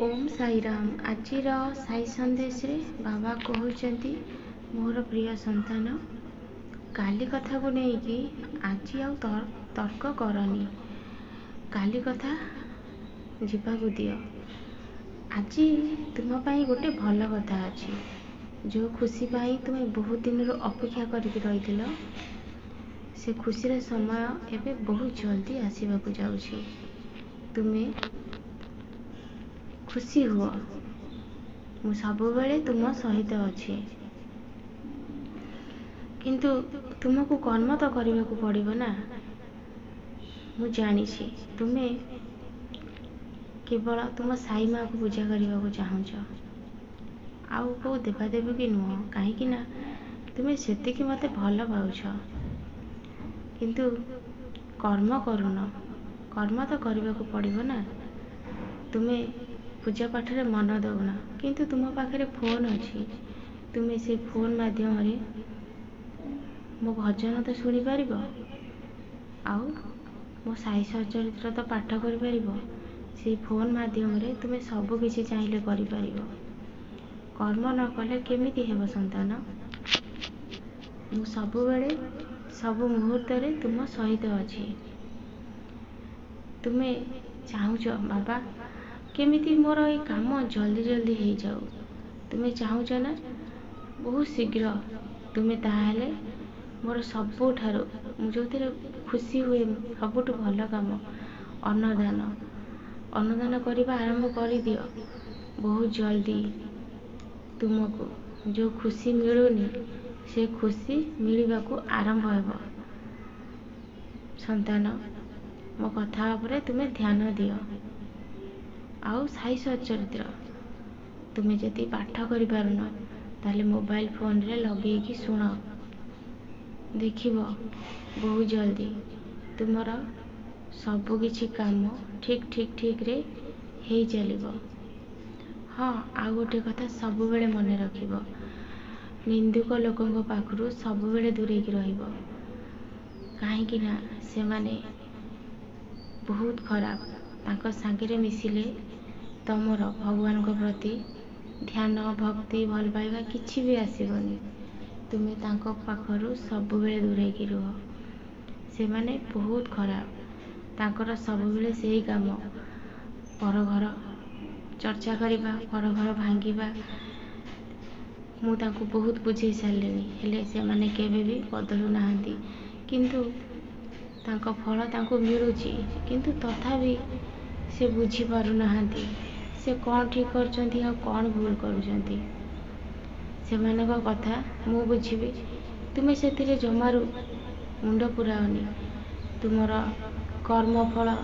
ओम साईराम। आजिर साई संदेश रे बाबा कहते मोर प्रिय संतान, काली कथा को लेकि आज आउ तर्क करनी। काली कथा जीवाकू दियो। आज तुम पाई गोटे भल कथा अच्छी, जो खुशी पाई तुम बहुत दिन अपेक्षा करके रही। से खुशी समय एबे बहुत जल्दी आसवाक जाऊँगी। तुम्हें खुशी हुआ, मु सब बेले तुम सहित अच्छी। किंतु तुमको कर्म तो करने को पड़ो ना। मु जानी तुम्हें केवल तुम साई माँ को पूजा करने को चाहूच, आउ को देवादेवी की नुह। कहीं तुम्हें से मत भल पाउछ, किंतु कर्म करुन। कर्म तो करने को पड़ो ना। तुम्हें पूजा पाठ रे मन दौना, किंतु तुम पाखे फोन अच्छी। तुम्हें से फोन माध्यम मो भजन तो शुणी पार, आउ मो साई सचरित्र तो पाठ कर पार। से फोन माध्यम तुम्हें सब किसी चाहिए कर। कर्म न कले केमिति हेब संतान। मु सब बेले सब मुहूर्त तुम सहित अच्छी। तुम्हें चाहूच बाबा केमिति मोर ये काम जल्दी जल्दी हो जाऊ। तुम्हें चाहूच ना बहुत शीघ्र। तुम्हें ताहले मोर सबुठारु जो खुशी हुए सबुठ भल काम अन्नदान अन्नदान करने आरंभ कर दियो। बहुत जल्दी तुमको जो खुशी मिलूनी से खुशी मिलवा को आरंभ हो। संतान मो कथा उपरे तुम्हें ध्यान दियो। आउ साई सचरित्र तुम्हें जदि पाठ कर पारुन ताले मोबाइल फोन रे लगे कि सुन। देखिब बहुत जल्दी तुमर सबकि काम ठीक ठीक ठीक रे ही चलो। हाँ, आउ गोटे कथा सब बेले मन रखिब, निंदुक लोकों पाखरु सब बेले दूरे की रहिब। कहीं से माने बहुत खराब। तांको सांगे मिसिले तमर भगवान को प्रति ध्यान भक्ति भल पाइबा किछि भी आसीबनी। तुम्हें तांको पाखरु सब बेले दूरे की रुह। से माने बहुत खराब। तांकर सब बेले से ही काम पर घर चर्चा करवा, पर घर भांगिबा। मु तांको बहुत बुझे सारे, हेले से माने केबे भी बदलू नाहंती। किंतु तांको फल तांको मिलुची, किंतु तथापि से बुझी पारु नाहंती से कौन ठीक करचंती आ कौन भूल करूचंती। से माने को कथा मु बुझीबी। तुम्हें से जमारू मुंड पुराओनी। तुमर कर्म फल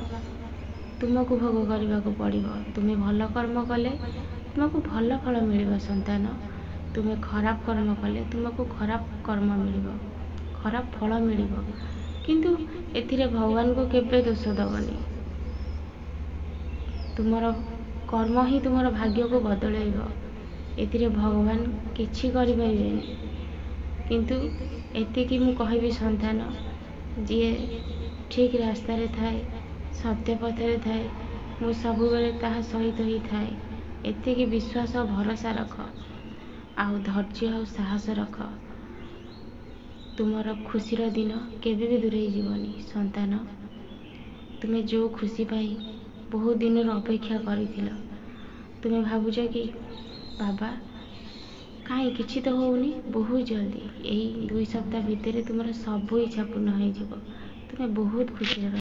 तुमको भोग करने को पड़ो। तुम्हें भल कर्म कले तुमको भल फल मिल संतान। तुम्हें खराब कर्म कले तुमको खराब कर्म मिल, खराब फल मिल। किंतु एथिरे भगवान को केबे दोष दबनी। तुमर कर्म ही तुमर भाग्य को बदलैब। एथिरे भगवान किछि करि परिबेनि। किंतु एतिकी मु कहबी संतान, जी ठीक रास्ता रे थाए, सत्य पथ रे थाए, मु सब बेले ताहा सहित ही थाए। एतिकी विश्वास भरोसा रख, आउ धैर्य आउ साहस रख। तुमर खुशीर दिन केबे भी दूरे जीवनी संतान। तुम्हें जो खुशी पाई बहुत दिन अपेक्षा कर। तुम्हें भावुच कि बाबा कहीं किसी तो होनी। बहुत जल्दी यही 2 सप्ताह भितर तुम सब इच्छा पूर्ण हो। तुम्हें बहुत खुशी